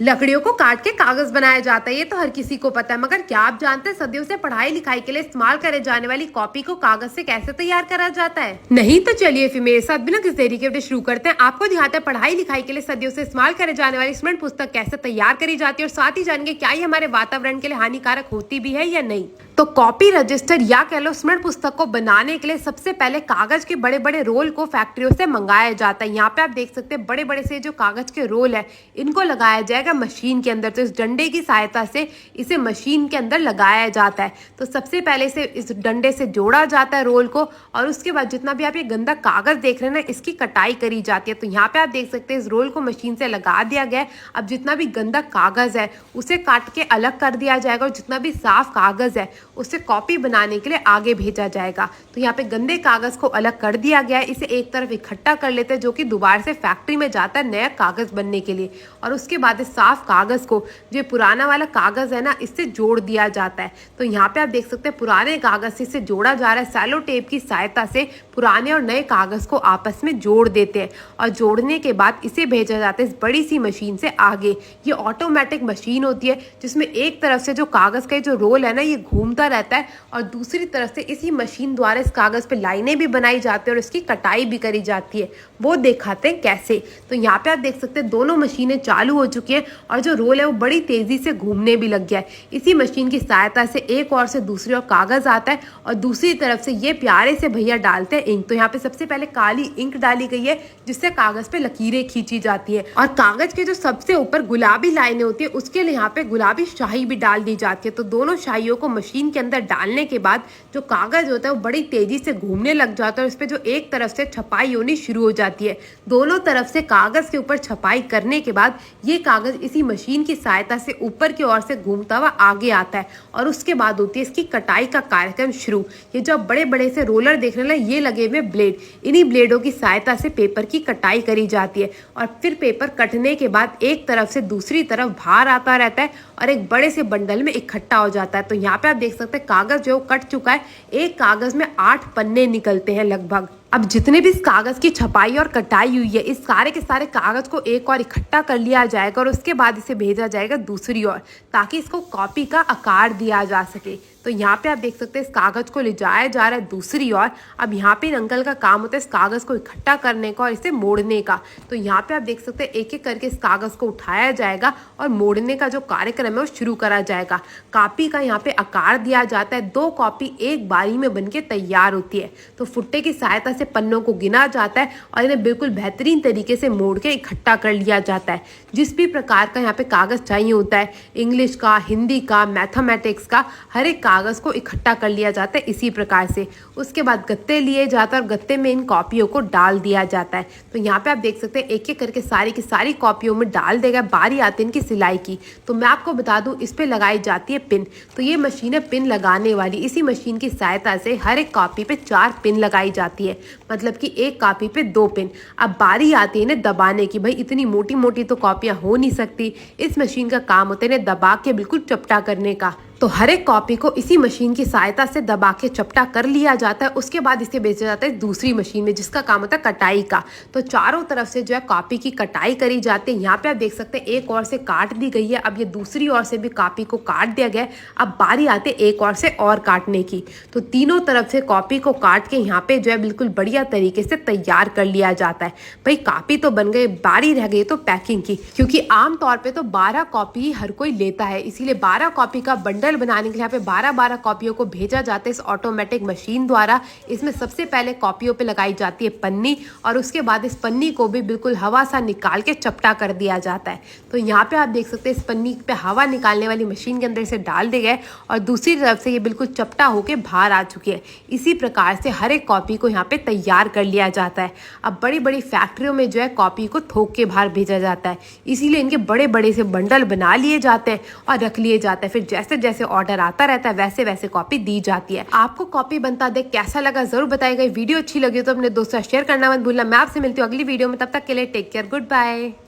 लकड़ियों को काट के कागज बनाया जाता है, ये तो हर किसी को पता है। मगर क्या आप जानते हैं सदियों से पढ़ाई लिखाई के लिए इस्तेमाल करे जाने वाली कॉपी को कागज से कैसे तैयार करा जाता है? नहीं तो चलिए फिर मेरे साथ बिना किसी देरी के वीडियो शुरू करते हैं। आपको दिखाते हैं पढ़ाई लिखाई के लिए सदियों से इस्तेमाल करे जाने वाली स्मरण पुस्तक कैसे तैयार करी जाती है, और साथ ही जानेंगे क्या ये हमारे वातावरण के लिए हानिकारक होती भी है या नहीं। तो कॉपी रजिस्टर या कह लो स्मरण पुस्तक को बनाने के लिए सबसे पहले कागज के बड़े बड़े रोल को फैक्ट्रियों से मंगाया जाता है। यहाँ पे आप देख सकते हैं बड़े बड़े से जो कागज के रोल है इनको लगाया जाएगा मशीन के अंदर। तो इस डंडे की सहायता से इसे मशीन के अंदर लगाया जाता है। तो सबसे पहले से इस डंडे से जोड़ा जाता है रोल को, और उसके बाद जितना भी आप ये गंदा कागज देख रहे हैं ना, इसकी कटाई करी जाती है। तो यहाँ पे आप देख सकते हैं इस रोल को मशीन से लगा दिया गया है। अब जितना भी गंदा कागज है उसे काट के अलग कर दिया जाएगा, और जितना भी साफ कागज है उसे कॉपी बनाने के लिए आगे भेजा जाएगा। तो यहाँ पे गंदे कागज को अलग कर दिया गया है। इसे एक तरफ इकट्ठा कर लेते हैं, जो कि दोबारा से फैक्ट्री में जाता है नया कागज बनने के लिए। और उसके बाद इस साफ कागज को जो पुराना वाला कागज है ना, इससे जोड़ दिया जाता है। तो यहाँ पे आप देख सकते हैं पुराने कागज से इसे जोड़ा जा रहा है। सैलो टेप की सहायता से पुराने और नए कागज को आपस में जोड़ देते हैं, और जोड़ने के बाद इसे भेजा जाता है इस बड़ी सी मशीन से आगे। ये ऑटोमेटिक मशीन होती है जिसमें एक तरफ से जो कागज का जो रोल है ना, ये घूमता रहता है, और दूसरी तरफ से इसी मशीन द्वारा इस कागज पे लाइनें भी बनाई जाती है और इसकी कटाई भी करी जाती है। वो दिखाते हैं कैसे। तो यहाँ पे आप देख सकते हैं दोनों मशीनें चालू हो चुकी हैं, और जो रोल है वो बड़ी तेजी से घूमने भी लग गया है। इसी मशीन की सहायता से एक और से दूसरी ओर कागज आता है, और दूसरी तरफ से ये प्यारे से भैया डालते हैं इंक। तो यहाँ पे सबसे पहले काली इंक डाली गई है जिससे कागज पे लकीरें खींची जाती है, और कागज के जो सबसे ऊपर गुलाबी लाइनें होती है उसके लिए यहाँ पे गुलाबी स्याही भी डाल दी जाती है। तो दोनों स्याहियों को मशीन के अंदर डालने के बाद जो कागज होता है वो बड़ी तेजी से घूमने लग जाता है, और इस पे जो एक तरफ से छपाई होनी शुरू हो जाती है। दोनों तरफ से कागज के ऊपर छपाई करने के बाद ये कागज इसी मशीन की सहायता से ऊपर की ओर से घूमता हुआ आगे आता है, और उसके बाद होती है इसकी कटाई का कार्यक्रम शुरू। ये जो बड़े बड़े से रोलर देख रहे हैं ये लगे हुए ब्लेड, इन्हीं ब्लेडों की सहायता से पेपर की कटाई करी जाती है। और फिर पेपर कटने के बाद एक तरफ से दूसरी तरफ बाहर आता रहता है और एक बड़े से बंडल में इकट्ठा हो जाता है। तो यहाँ पे आप देख सकते हैं कागज जो कट चुका है, एक कागज में 8 पन्ने निकलते हैं लगभग। अब जितने भी इस कागज की छपाई और कटाई हुई है, इस सारे के सारे कागज को एक और इकट्ठा कर लिया जाएगा, और उसके बाद इसे भेजा जाएगा दूसरी ओर, ताकि इसको कॉपी का आकार दिया जा सके। तो यहाँ पे आप देख सकते हैं इस कागज को ले जाया जा रहा है दूसरी ओर। अब यहाँ पे इन अंकल का काम होता है इस कागज को इकट्ठा करने का और इसे मोड़ने का। तो यहाँ पे आप देख सकते हैं एक एक करके इस कागज को उठाया जाएगा और मोड़ने का जो कार्यक्रम है वो शुरू करा जाएगा। कॉपी का यहाँ पे आकार दिया जाता है, 2 कॉपी एक बारी में बनके तैयार होती है। तो फुट्टे की सहायता से पन्नों को गिना जाता है और इन्हें बिल्कुल बेहतरीन तरीके से मोड़ के इकट्ठा कर लिया जाता है। जिस भी प्रकार का यहाँ पे कागज चाहिए होता है, इंग्लिश का, हिंदी का, मैथमेटिक्स का, हर एक कागज को इकट्ठा कर लिया जाता है इसी प्रकार से। उसके बाद गत्ते लिए जाते हैं और गत्ते में इन कॉपियों को डाल दिया जाता है। तो यहाँ पे आप देख सकते हैं एक एक करके सारी की सारी कॉपियों में डाल देगा। बारी आती है इनकी सिलाई की। तो मैं आपको बता दूं इस पे लगाई जाती है पिन। तो ये मशीन है पिन लगाने वाली। इसी मशीन की सहायता से हर एक कॉपी पे 4 पिन लगाई जाती है, मतलब कि एक कॉपी पे 2 पिन। अब बारी आती है इन्हें दबाने की। भाई इतनी मोटी मोटी तो कॉपियां हो नहीं सकती, इस मशीन का काम होता है इन्हें दबा के बिल्कुल चपटा करने का। तो हर एक कॉपी को इसी मशीन की सहायता से दबा के चपटा कर लिया जाता है। उसके बाद इसे भेजा जाता है दूसरी मशीन में जिसका काम होता है कटाई का। तो चारों तरफ से जो है कॉपी की कटाई करी जाती है। यहाँ पे आप देख सकते हैं एक और से काट दी गई है। अब ये दूसरी ओर से भी कॉपी को काट दिया गया है। अब बारी आती है एक और से और काटने की। तो तीनों तरफ से कॉपी को काट के यहाँ पे जो है बिल्कुल बढ़िया तरीके से तैयार कर लिया जाता है। भाई कॉपी तो बन गई, बारी रह गई तो पैकिंग की, क्योंकि आमतौर पर तो 12 कॉपी ही हर कोई लेता है। इसीलिए 12 कॉपी का बंडल बनाने के लिए यहाँ पे 12-12 कॉपियों को भेजा जाता है इस ऑटोमेटिक मशीन द्वारा। इसमें सबसे पहले कॉपियों पे लगाई जाती है पन्नी, और उसके बाद इस पन्नी को भी बिल्कुल हवा सा निकाल के चपटा कर दिया जाता है। तो यहाँ पे आप देख सकते हैं इस पन्नी पे हवा निकालने वाली मशीन के अंदर इसे डाल दिया गया और दूसरी तरफ से ये बिल्कुल चपटा होके बाहर आ चुकी है। इसी प्रकार से हर एक कॉपी को यहाँ पे तैयार कर लिया जाता है। अब बड़ी बड़ी फैक्ट्रियों में जो है कॉपी को थोक के बाहर भेजा जाता है, इसीलिए इनके बड़े बड़े से बंडल बना लिए जाते हैं और रख लिए जाते हैं। फिर जैसे जैसे ऑर्डर आता रहता है वैसे वैसे कॉपी दी जाती है। आपको कॉपी बनता देख कैसा लगा जरूर बताइएगा। वीडियो अच्छी लगी तो अपने दोस्तों शेयर करना मत भूलना। मैं आपसे मिलती हूँ अगली वीडियो में, तब तक के लिए टेक केयर, गुड बाय।